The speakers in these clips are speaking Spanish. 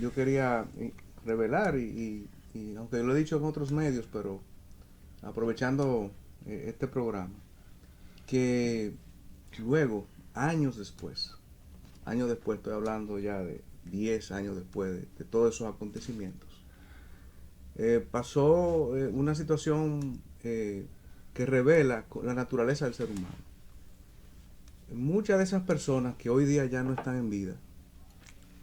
yo quería revelar y aunque lo he dicho en otros medios, pero aprovechando este programa, que luego, años después, estoy hablando ya de 10 años después de todos esos acontecimientos, pasó una situación que revela la naturaleza del ser humano. Muchas de esas personas que hoy día ya no están en vida,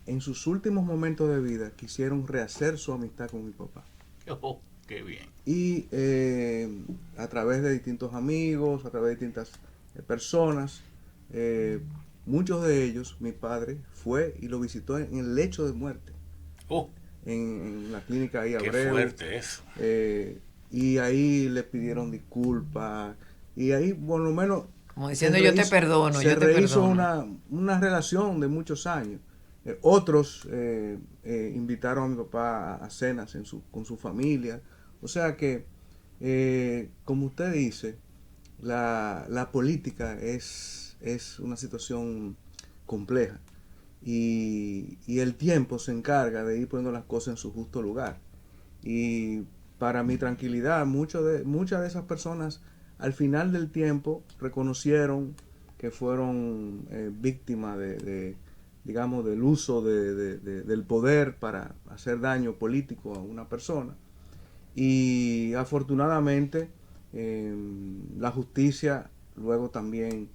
en sus últimos momentos de vida quisieron rehacer su amistad con mi papá. Oh, qué bien. Y a través de distintos amigos, a través de distintas personas, eh, muchos de ellos, mi padre fue y lo visitó en el lecho de muerte, Oh, en la clínica ahí qué Abreu, fuerte eso. eh, y ahí le pidieron disculpas, y ahí por lo menos Como diciendo yo te perdono, se yo te rehizo perdono. una relación de muchos años. Otros invitaron a mi papá a cenas con su familia. O sea que, como usted dice, la política es una situación compleja y el tiempo se encarga de ir poniendo las cosas en su justo lugar. Y para mi tranquilidad, muchas de esas personas al final del tiempo reconocieron que fueron víctimas digamos, del uso del poder para hacer daño político a una persona. Y afortunadamente la justicia luego también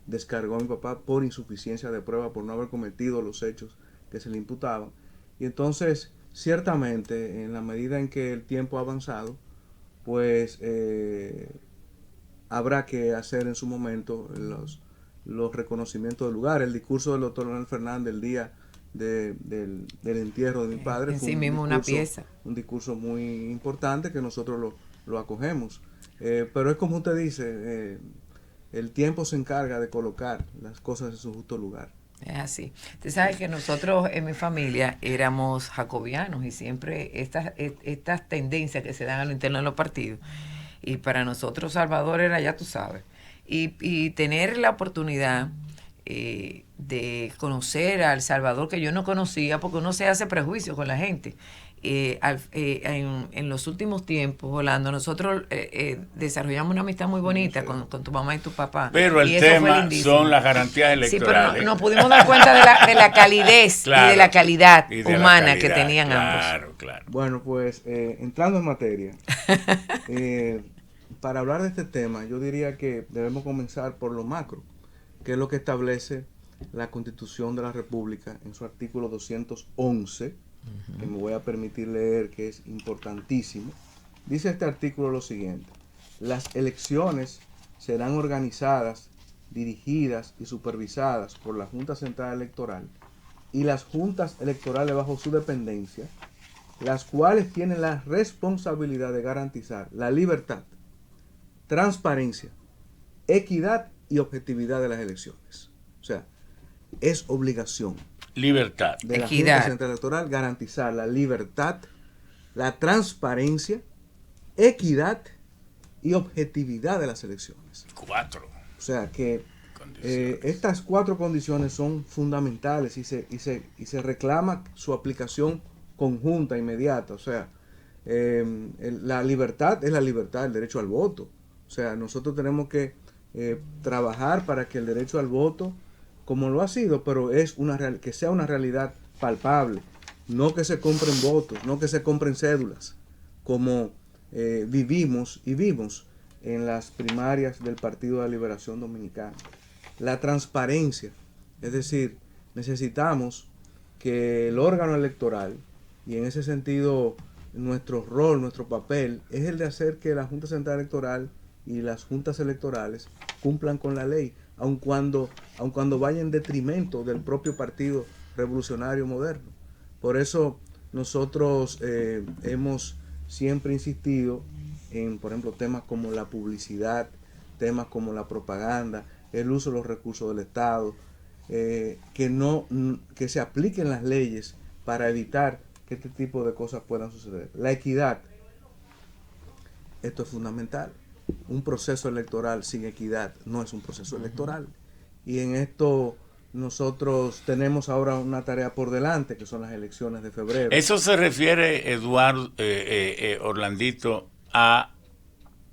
descargó a mi papá por insuficiencia de prueba, por no haber cometido los hechos que se le imputaban. Y entonces, ciertamente, en la medida en que el tiempo ha avanzado, pues habrá que hacer en su momento los reconocimientos del lugar. El discurso del doctor Leonel Fernández el día del entierro de mi padre En fue sí mismo una pieza. un discurso muy importante que nosotros lo acogemos. Pero es como usted dice, el tiempo se encarga de colocar las cosas en su justo lugar. Es así. Usted sabe que nosotros en mi familia éramos jacobianos y siempre estas tendencias que se dan a lo interno de los partidos. Y para nosotros Salvador era, ya tú sabes. Y tener la oportunidad de conocer al Salvador que yo no conocía, porque uno se hace prejuicios con la gente. En los últimos tiempos, Orlando, nosotros desarrollamos una amistad muy bonita con tu mamá y tu papá. Pero Y el eso fue tema son lindísimo. las garantías Sí, pero electorales. nos pudimos dar cuenta de la calidez Claro, y de la calidad y de la humana que calidad, tenían ambos. claro, claro. Bueno, pues entrando en materia, eh, para hablar de este tema, yo diría que debemos comenzar por lo macro, que es lo que establece la Constitución de la República en su artículo 211, que me voy a permitir leer, que es importantísimo. Dice este artículo lo siguiente: las elecciones serán organizadas, dirigidas y supervisadas por la Junta Central Electoral y las juntas electorales bajo su dependencia, las cuales tienen la responsabilidad de garantizar la libertad, transparencia, equidad y objetividad de las elecciones. O sea, es obligación Libertad. de la Junta Equidad. Central Electoral garantizar la libertad, la transparencia, equidad y objetividad de las elecciones. 4 O sea que condiciones. estas 4 condiciones son fundamentales y se reclama su aplicación conjunta, inmediata. O sea, la libertad es la libertad, el derecho al voto. O sea, nosotros tenemos que trabajar para que el derecho al voto, como lo ha sido, pero que sea una realidad palpable. No que se compren votos, no que se compren cédulas, como vivimos y vimos en las primarias del Partido de la Liberación Dominicana. La transparencia, es decir, necesitamos que el órgano electoral, y en ese sentido nuestro rol, nuestro papel, es el de hacer que la Junta Central Electoral y las juntas electorales cumplan con la ley, aun cuando vaya en detrimento del propio Partido Revolucionario Moderno. Por eso nosotros hemos siempre insistido en, por ejemplo, temas como la publicidad, temas como la propaganda, el uso de los recursos del Estado, que se apliquen las leyes para evitar que este tipo de cosas puedan suceder. La equidad, esto es fundamental. Un proceso electoral sin equidad no es un proceso electoral. Y en esto nosotros tenemos ahora una tarea por delante, que son las elecciones de febrero. Eso se refiere, Eduardo, Orlandito, a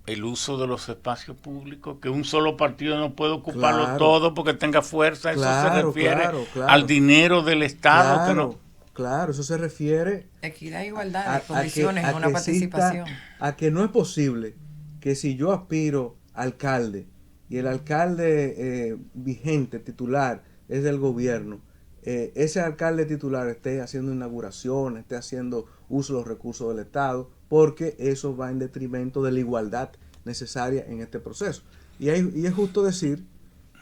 el uso de los espacios públicos, que un solo partido no puede ocuparlo Claro. todo porque tenga fuerza. Eso Claro, se refiere claro. al dinero del Estado. Claro, Que no... claro, eso se refiere Equidad e igualdad a de condiciones en una que exista- participación. a que no es posible que si yo aspiro a alcalde y el alcalde vigente, titular, es del gobierno, ese alcalde titular esté haciendo inauguración, esté haciendo uso de los recursos del Estado, porque eso va en detrimento de la igualdad necesaria en este proceso. Y es justo decir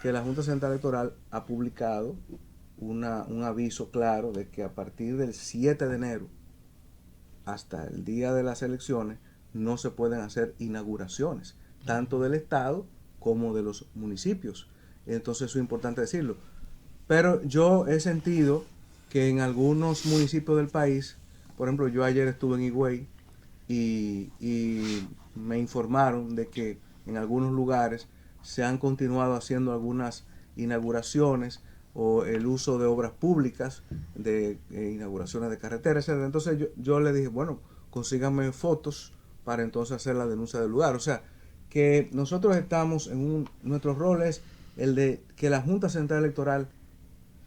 que la Junta Central Electoral ha publicado un aviso claro de que a partir del 7 de enero hasta el día de las elecciones no se pueden hacer inauguraciones, tanto del Estado como de los municipios. Entonces eso es importante decirlo. Pero yo he sentido que en algunos municipios del país, por ejemplo, yo ayer estuve en Higüey y me informaron de que en algunos lugares se han continuado haciendo algunas inauguraciones o el uso de obras públicas, de inauguraciones de carreteras, etc. Entonces yo le dije, bueno, consíganme fotos para entonces hacer la denuncia del lugar. O sea, que nosotros estamos nuestro rol es el de que la Junta Central Electoral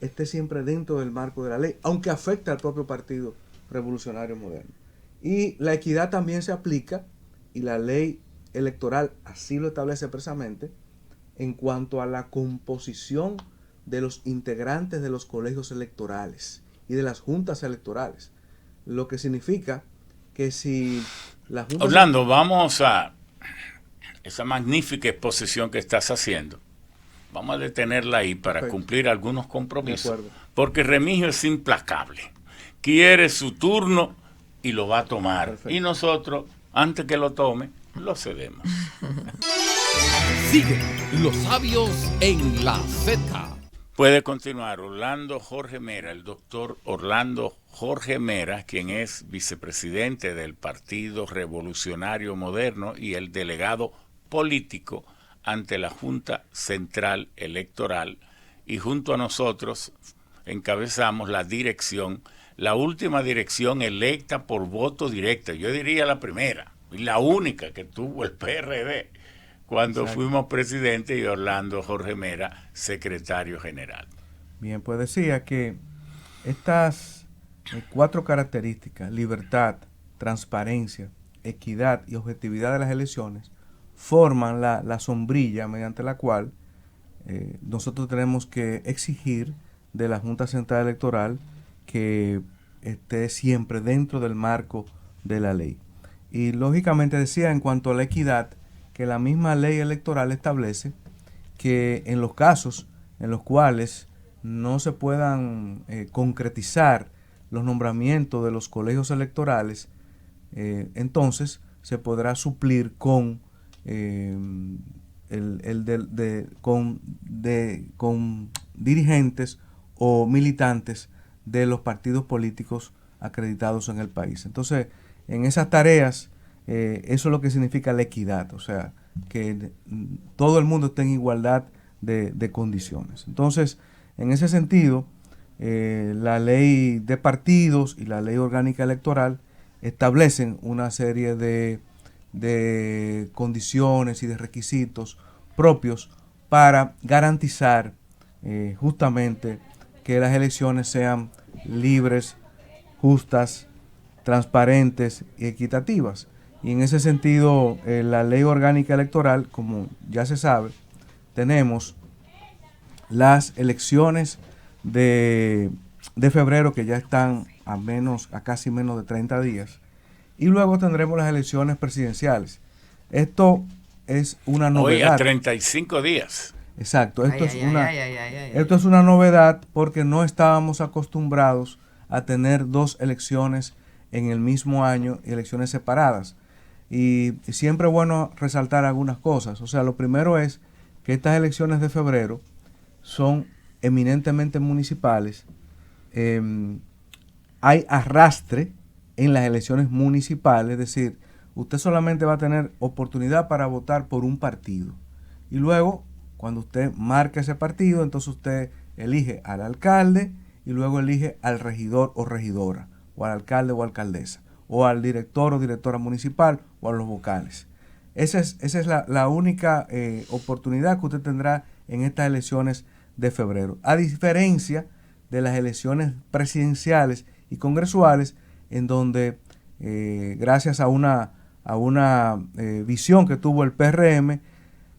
esté siempre dentro del marco de la ley, aunque afecte al propio Partido Revolucionario Moderno. Y la equidad también se aplica, y la ley electoral así lo establece expresamente, en cuanto a la composición de los integrantes de los colegios electorales y de las juntas electorales. Lo que significa que si la Junta... Orlando, vamos a esa magnífica exposición que estás haciendo. Vamos a detenerla ahí para Perfecto. Cumplir algunos compromisos. De acuerdo. Porque Remigio es implacable. Quiere su turno y lo va a tomar. Perfecto. Y nosotros, antes que lo tome, lo cedemos. Sigue Los Sabios en la Z. Puede continuar Orlando Jorge Mera, el doctor Orlando Jorge Mera, quien es vicepresidente del Partido Revolucionario Moderno y el delegado político ante la Junta Central Electoral, y junto a nosotros encabezamos la dirección, la última dirección electa por voto directo, yo diría la primera y la única que tuvo el PRD cuando Exacto. fuimos presidente, y Orlando Jorge Mera, secretario general. Bien, pues decía que estas 4 características, libertad, transparencia, equidad y objetividad de las elecciones, forman la sombrilla mediante la cual nosotros tenemos que exigir de la Junta Central Electoral que esté siempre dentro del marco de la ley. Y lógicamente decía en cuanto a la equidad, que la misma ley electoral establece que en los casos en los cuales no se puedan concretizar los nombramientos de los colegios electorales, entonces se podrá suplir con con dirigentes o militantes de los partidos políticos acreditados en el país. Entonces, en esas tareas, eso es lo que significa la equidad, o sea, que todo el mundo esté en igualdad de condiciones. Entonces, en ese sentido, la ley de partidos y la ley orgánica electoral establecen una serie de condiciones y de requisitos propios para garantizar justamente que las elecciones sean libres, justas, transparentes y equitativas. Y en ese sentido, la ley orgánica electoral, como ya se sabe, tenemos las elecciones de febrero, que ya están a casi menos de 30 días, y luego tendremos las elecciones presidenciales. Esto es una novedad. Hoy a 35 días. Exacto, esto es una novedad porque no estábamos acostumbrados a tener 2 elecciones en el mismo año y elecciones separadas. Y siempre es bueno resaltar algunas cosas. O sea, lo primero es que estas elecciones de febrero son eminentemente municipales. Hay arrastre en las elecciones municipales, es decir, usted solamente va a tener oportunidad para votar por un partido. Y luego, cuando usted marca ese partido, entonces usted elige al alcalde y luego elige al regidor o regidora, o al alcalde o alcaldesa, o al director o directora municipal, o a los vocales. Esa es la única oportunidad que usted tendrá en estas elecciones de febrero. A diferencia de las elecciones presidenciales y congresuales, en donde gracias a una visión que tuvo el PRM,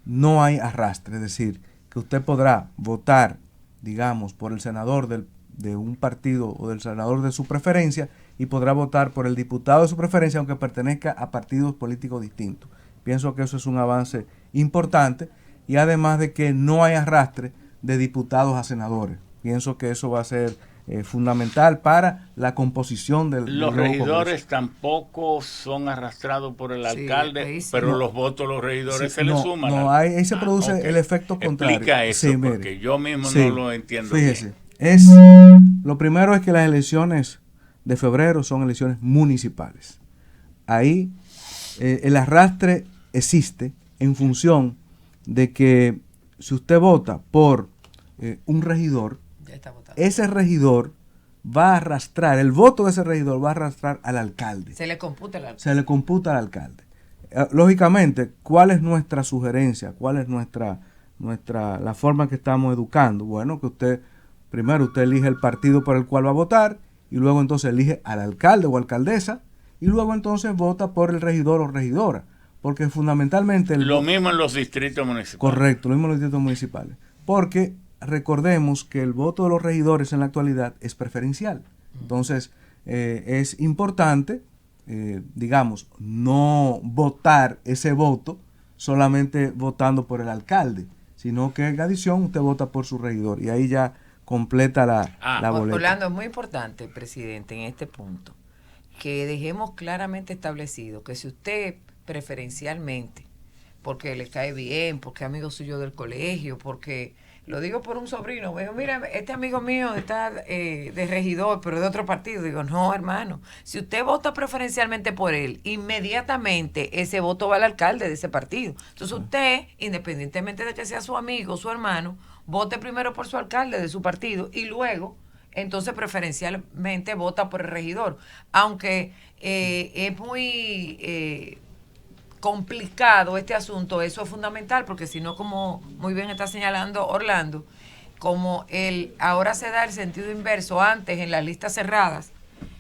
no hay arrastre. Es decir, que usted podrá votar, digamos, por el senador de un partido o del senador de su preferencia y podrá votar por el diputado de su preferencia aunque pertenezca a partidos políticos distintos. Pienso que eso es un avance importante y además de que no hay arrastre de diputados a senadores. Pienso que eso va a ser fundamental para la composición del Los nuevo regidores Congreso. tampoco son arrastrados por el alcalde, sí. pero No. los votos de los regidores Sí, se le suman. No, ahí se produce ok. el efecto contrario. Explica eso, Sí, mire. porque yo mismo Sí, no lo entiendo fíjese, bien. lo primero es que las elecciones de febrero son elecciones municipales. Ahí el arrastre existe en función de que si usted vota por un regidor, Ya está votado. ese regidor va a arrastrar, el voto de ese regidor va a arrastrar al alcalde. Se le computa el alcalde. Se le computa al alcalde. Lógicamente, ¿cuál es nuestra sugerencia? ¿Cuál es la forma que estamos educando? Bueno, que primero usted elige el partido por el cual va a votar y luego entonces elige al alcalde o alcaldesa y luego entonces vota por el regidor o regidora. Porque fundamentalmente... Lo mismo en los distritos municipales. Correcto, lo mismo en los distritos municipales. Porque recordemos que el voto de los regidores en la actualidad es preferencial. Entonces, es importante, digamos, no votar ese voto solamente votando por el alcalde, sino que en adición usted vota por su regidor y ahí ya completa la boleta. Orlando, es muy importante, presidente, en este punto, que dejemos claramente establecido que si usted preferencialmente, porque le cae bien, porque es amigo suyo del colegio, porque, lo digo por un sobrino, me dijo, mira, este amigo mío está de regidor, pero de otro partido. Digo, no, hermano, si usted vota preferencialmente por él, inmediatamente ese voto va al alcalde de ese partido. Entonces usted, independientemente de que sea su amigo, su hermano, vote primero por su alcalde de su partido y luego, entonces preferencialmente vota por el regidor. Aunque es muy... complicado este asunto, eso es fundamental, porque si no, como muy bien está señalando Orlando, como ahora se da el sentido inverso. Antes, en las listas cerradas,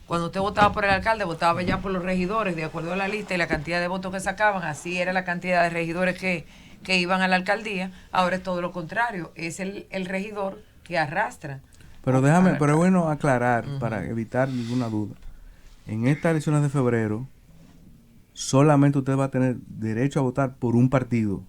cuando usted votaba por el alcalde, votaba ya por los regidores, de acuerdo a la lista y la cantidad de votos que sacaban, así era la cantidad de regidores que iban a la alcaldía. Ahora es todo lo contrario, es el regidor que arrastra. Pero es bueno aclarar, para evitar ninguna duda, en estas elecciones de febrero, solamente usted va a tener derecho a votar por un partido.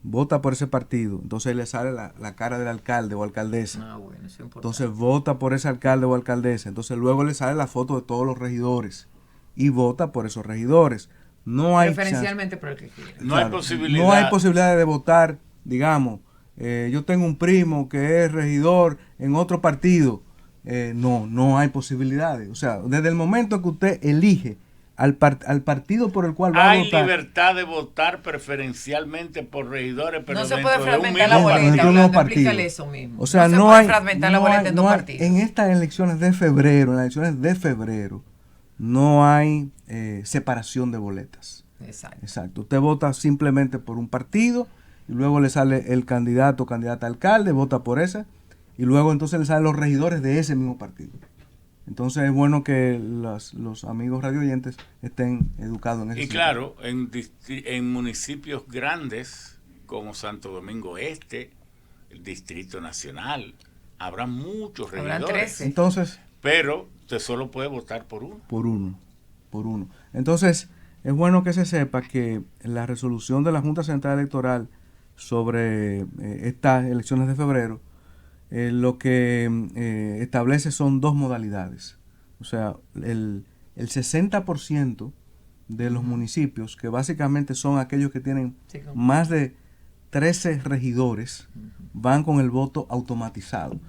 Vota por ese partido, entonces le sale la cara del alcalde o alcaldesa. Bueno, eso es importante. Entonces vota por ese alcalde o alcaldesa. Entonces luego le sale la foto de todos los regidores y vota por esos regidores. No hay preferencialmente por el que quiera. No hay posibilidad. No hay posibilidad de votar, digamos, yo tengo un primo que es regidor en otro partido. No hay posibilidades. O sea, desde el momento que usted elige al partido por el cual va a votar. Hay libertad de votar preferencialmente por regidores, pero no se dentro puede de un fragmentar la mismo boleta. partido. Orlando, explícale eso mismo. O sea, no se no puede hay fragmentar la boleta en dos partidos. En estas elecciones de febrero, no hay separación de boletas. Exacto. Usted vota simplemente por un partido y luego le sale el candidato o candidata a alcalde, vota por ese y luego entonces le salen los regidores de ese mismo partido. Entonces es bueno que los amigos radioyentes estén educados en ese sentido. Claro, en municipios grandes como Santo Domingo Este, el Distrito Nacional, habrá muchos regidores. 13. Entonces, pero usted solo puede votar por uno. Por uno. Entonces, es bueno que se sepa que la resolución de la Junta Central Electoral sobre estas elecciones de febrero, lo que establece son dos modalidades. O sea, el 60% de los municipios, que básicamente son aquellos que tienen más de 13 regidores, van con el voto automatizado,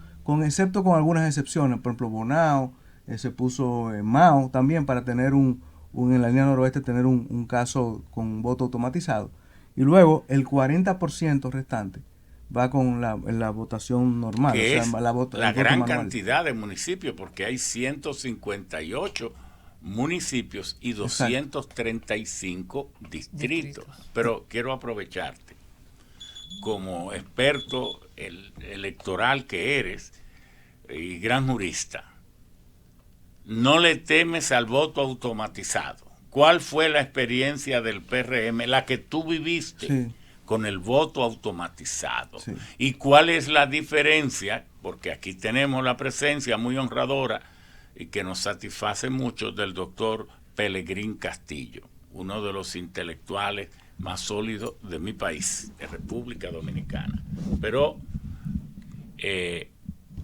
excepto con algunas excepciones. Por ejemplo, Bonao, se puso Mao también para tener en la línea noroeste tener un caso con voto automatizado. Y luego el 40% restante va con la votación normal. Que o sea, es la la el voto gran manual. cantidad de municipios, porque hay 158 municipios y 235 distritos. Pero quiero aprovecharte como experto electoral que eres y gran jurista. No le temes al voto automatizado. ¿Cuál fue la experiencia del PRM, la que tú viviste? Sí. Con el voto automatizado. Sí. ¿Y cuál es la diferencia? Porque aquí tenemos la presencia muy honradora y que nos satisface mucho del doctor Pelegrín Castillo, uno de los intelectuales más sólidos de mi país, de República Dominicana. Pero,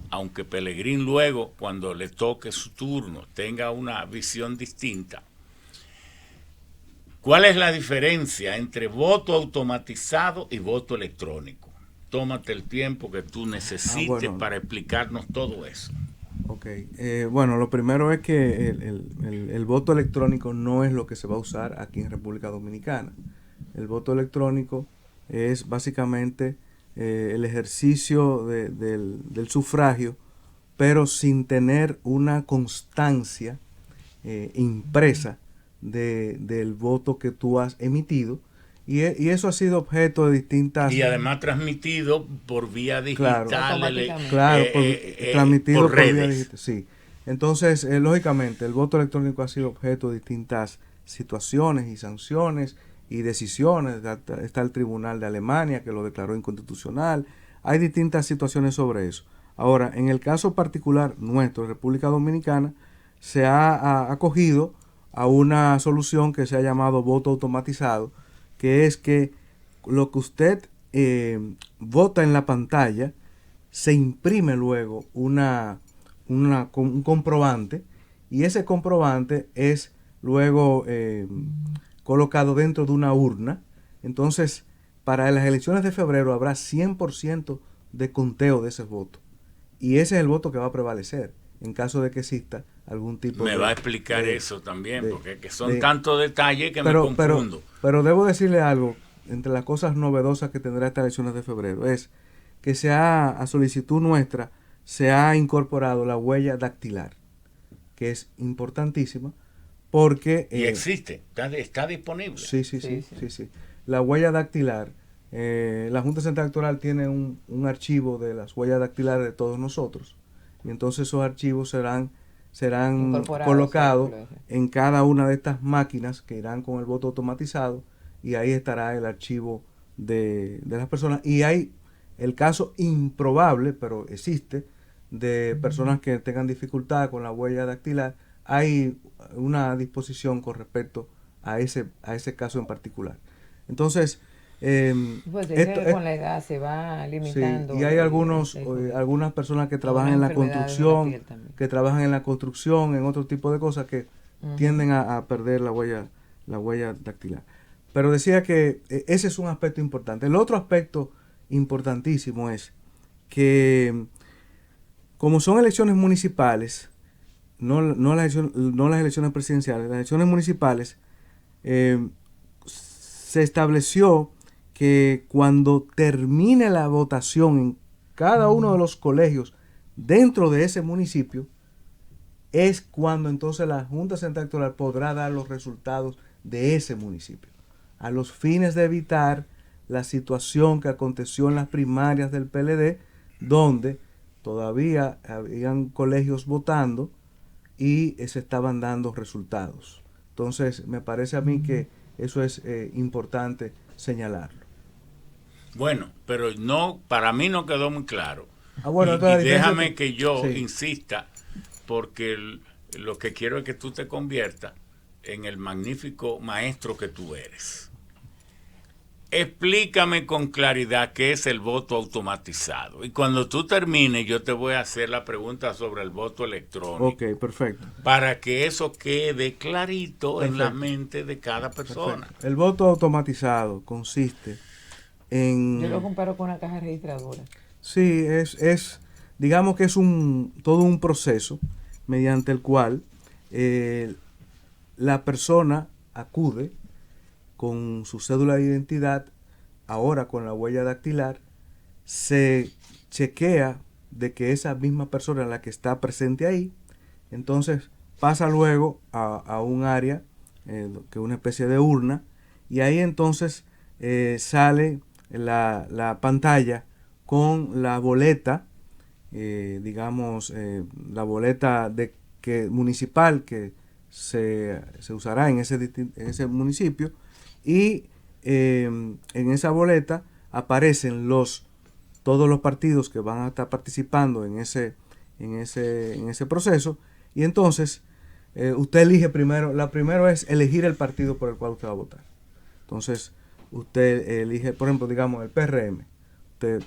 aunque Pelegrín luego, cuando le toque su turno, tenga una visión distinta, ¿cuál es la diferencia entre voto automatizado y voto electrónico? Tómate el tiempo que tú necesites para explicarnos todo eso. Ok, bueno, lo primero es que el voto electrónico no es lo que se va a usar aquí en República Dominicana. El voto electrónico es básicamente el ejercicio del sufragio, pero sin tener una constancia impresa del voto que tú has emitido, y eso ha sido objeto de distintas... Y además transmitido por vía digital. Claro, transmitido por redes. Vía digital, sí. Entonces, lógicamente, el voto electrónico ha sido objeto de distintas situaciones y sanciones y decisiones. Está el Tribunal de Alemania que lo declaró inconstitucional. Hay distintas situaciones sobre eso. Ahora, en el caso particular nuestro, República Dominicana, se ha acogido a una solución que se ha llamado voto automatizado, que es que lo que usted vota en la pantalla, se imprime luego un comprobante, y ese comprobante es luego colocado dentro de una urna. Entonces, para las elecciones de febrero habrá 100% de conteo de ese voto, y ese es el voto que va a prevalecer en caso de que exista algún tipo Me va a explicar eso también, porque que son tantos detalles que me confundo. Pero debo decirle algo, entre las cosas novedosas que tendrá estas elecciones de febrero, es que a solicitud nuestra, se ha incorporado la huella dactilar, que es importantísima, porque... y existe, está disponible. Sí. La huella dactilar, la Junta Central Electoral tiene un archivo de las huellas dactilares de todos nosotros, y entonces esos archivos serán colocados en cada una de estas máquinas que irán con el voto automatizado, y ahí estará el archivo de las personas. Y hay el caso improbable, pero existe, de personas que tengan dificultad con la huella dactilar. Hay una disposición con respecto a ese caso en particular. Entonces, pues con la edad se va limitando. Sí, y hay algunas personas que trabajan en la construcción, en otro tipo de cosas, que tienden a perder la huella dactilar. Pero decía que ese es un aspecto importante. El otro aspecto importantísimo es que, como son elecciones municipales, no las elecciones presidenciales, las elecciones municipales, se estableció que cuando termine la votación en cada uno de los colegios dentro de ese municipio, es cuando entonces la Junta Central Electoral podrá dar los resultados de ese municipio, a los fines de evitar la situación que aconteció en las primarias del PLD, donde todavía habían colegios votando y se estaban dando resultados. Entonces, me parece a mí que eso es importante señalarlo. Bueno, pero para mí no quedó muy claro. Bueno, y déjame que yo insista, porque lo que quiero es que tú te conviertas en el magnífico maestro que tú eres. Explícame con claridad qué es el voto automatizado. Y cuando tú termines, yo te voy a hacer la pregunta sobre el voto electrónico. Ok, perfecto. Para que eso quede clarito en la mente de cada persona. Perfecto. El voto automatizado consiste en... Yo lo comparo con una caja registradora. Sí, digamos que es todo un proceso mediante el cual la persona acude con su cédula de identidad, ahora con la huella dactilar, se chequea de que esa misma persona es la que está presente ahí, entonces pasa luego a un área, que es una especie de urna, y ahí entonces sale la pantalla con la boleta, digamos, la boleta municipal que se usará en ese municipio, y en esa boleta aparecen todos los partidos que van a estar participando en ese proceso, y entonces usted elige primero. La primero es elegir el partido por el cual usted va a votar. Entonces usted elige, por ejemplo, digamos el PRM. Usted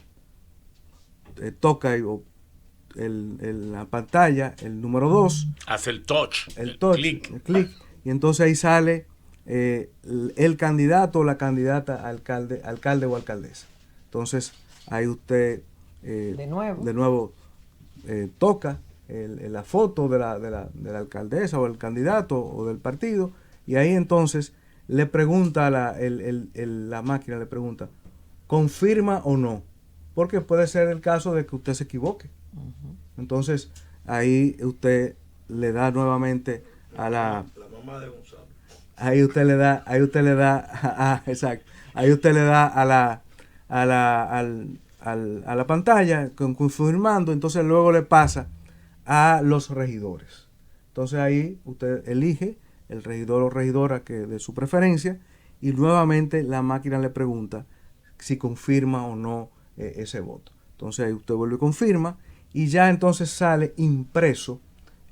toca en la pantalla el número 2. Hace el touch, el clic, y entonces ahí sale el candidato o la candidata alcalde o alcaldesa. Entonces ahí usted de nuevo toca la foto de la alcaldesa o el candidato o del partido, y ahí entonces le pregunta la máquina le pregunta, ¿confirma o no? Porque puede ser el caso de que usted se equivoque. Entonces ahí usted le da nuevamente a la mamá de Gonzalo. Ahí usted le da exacto. Ahí usted le da a la pantalla confirmando, entonces luego le pasa a los regidores. Entonces ahí usted elige el regidor o regidora de su preferencia, y nuevamente la máquina le pregunta si confirma o no ese voto. Entonces ahí usted vuelve y confirma, y ya entonces sale impreso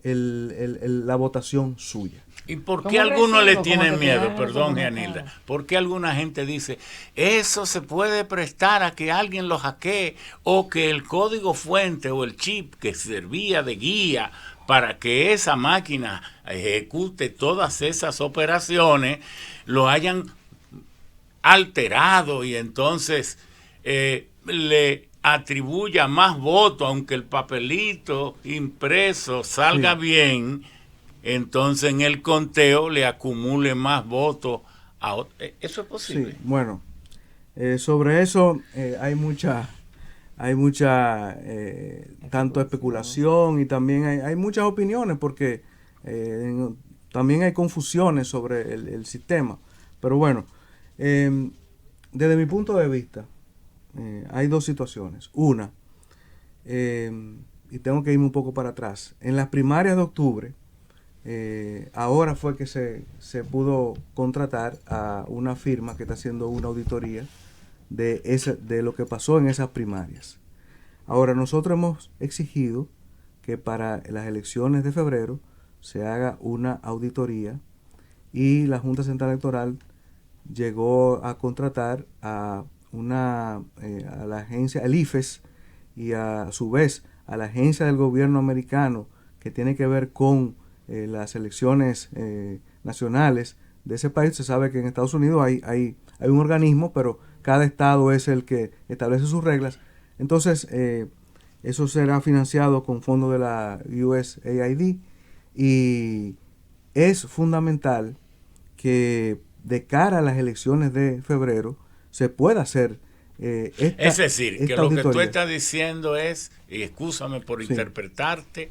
la votación suya. ¿Y por qué algunos le tienen miedo? Perdón, Gianilda. ¿Por qué alguna gente dice, eso se puede prestar a que alguien lo hackee, o que el código fuente o el chip que servía de guía para que esa máquina ejecute todas esas operaciones lo hayan alterado, y entonces le atribuya más votos, aunque el papelito impreso salga bien, entonces en el conteo le acumule más votos a otro? ¿Eso es posible? Sí, bueno, sobre eso hay mucha tanto especulación, y también hay muchas opiniones, porque también hay confusiones sobre el sistema. Pero bueno, desde mi punto de vista, hay dos situaciones. Una, y tengo que irme un poco para atrás. En las primarias de octubre, ahora fue que se pudo contratar a una firma que está haciendo una auditoría de lo que pasó en esas primarias. Ahora, nosotros hemos exigido que para las elecciones de febrero se haga una auditoría, y la Junta Central Electoral llegó a contratar a la agencia, el IFES, y a su vez a la agencia del gobierno americano que tiene que ver con las elecciones nacionales de ese país. Se sabe que en Estados Unidos hay un organismo, pero cada estado es el que establece sus reglas. Entonces eso será financiado con fondos de la USAID, y es fundamental que de cara a las elecciones de febrero se pueda hacer es decir, que lo auditoría. que tú estás diciendo es, y excúsame por interpretarte,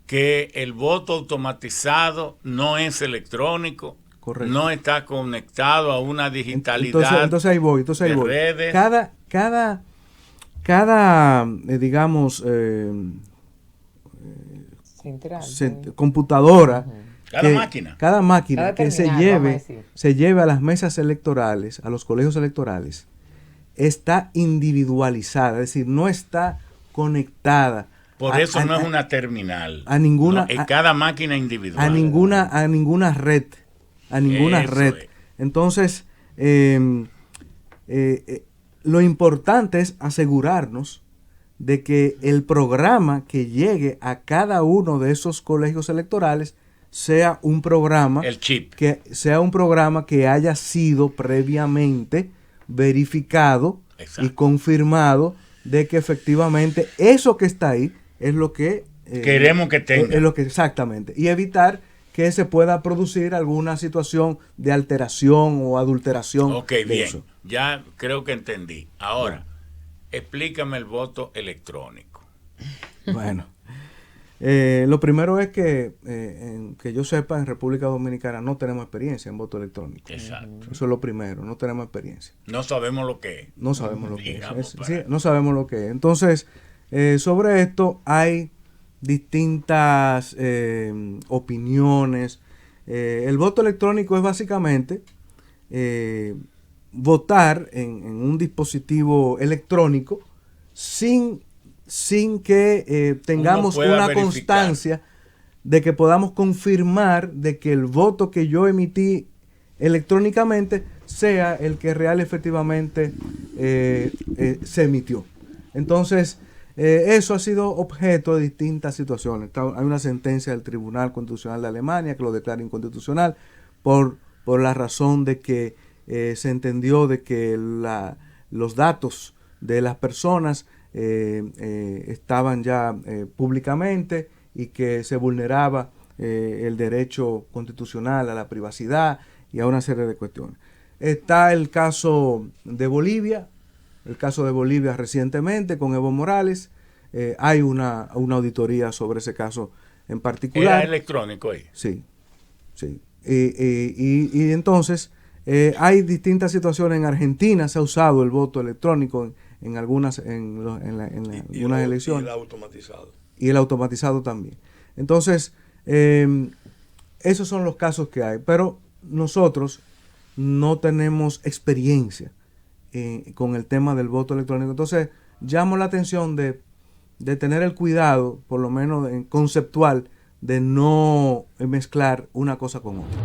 que el voto automatizado no es electrónico. Correcto. No está conectado a una digitalidad. Entonces ahí voy. Redes. Cada digamos computadora, cada máquina que se lleve a las mesas electorales, a los colegios electorales, está individualizada, es decir, no está conectada. Por eso no es una terminal. A ninguna. No, en cada máquina individual. A ninguna red. Entonces, lo importante es asegurarnos de que el programa que llegue a cada uno de esos colegios electorales sea un programa, el chip, que sea un programa que haya sido previamente verificado. Exacto. Y confirmado de que efectivamente eso que está ahí es lo que queremos que tenga. Es lo que exactamente, y evitar que se pueda producir alguna situación de alteración o adulteración. Ok, bien, eso. Ya creo que entendí. Ahora, Explícame el voto electrónico. Bueno, lo primero es que yo sepa, en República Dominicana no tenemos experiencia en voto electrónico. Exacto. Eso es lo primero, no tenemos experiencia. No sabemos lo que es. No sabemos lo que Digamos, es. Sí, no sabemos lo que es. Entonces, sobre esto hay distintas opiniones. El voto electrónico es básicamente votar en un dispositivo electrónico sin que tengamos Uno pueda una verificar. constancia de que podamos confirmar de que el voto que yo emití electrónicamente sea el que real efectivamente se emitió. Entonces, eso ha sido objeto de distintas situaciones. Hay una sentencia del Tribunal Constitucional de Alemania que lo declara inconstitucional por la razón de que se entendió de que los datos de las personas estaban ya públicamente y que se vulneraba el derecho constitucional a la privacidad y a una serie de cuestiones. Está el caso de Bolivia, recientemente con Evo Morales. Hay una auditoría sobre ese caso en particular. ¿Era electrónico ahí? Sí, sí. Y entonces hay distintas situaciones. En Argentina se ha usado el voto electrónico en algunas algunas elecciones. Y el automatizado. Y el automatizado también. Entonces, esos son los casos que hay. Pero nosotros no tenemos experiencia con el tema del voto electrónico. Entonces, llamo la atención de tener el cuidado, por lo menos conceptual, de no mezclar una cosa con otra.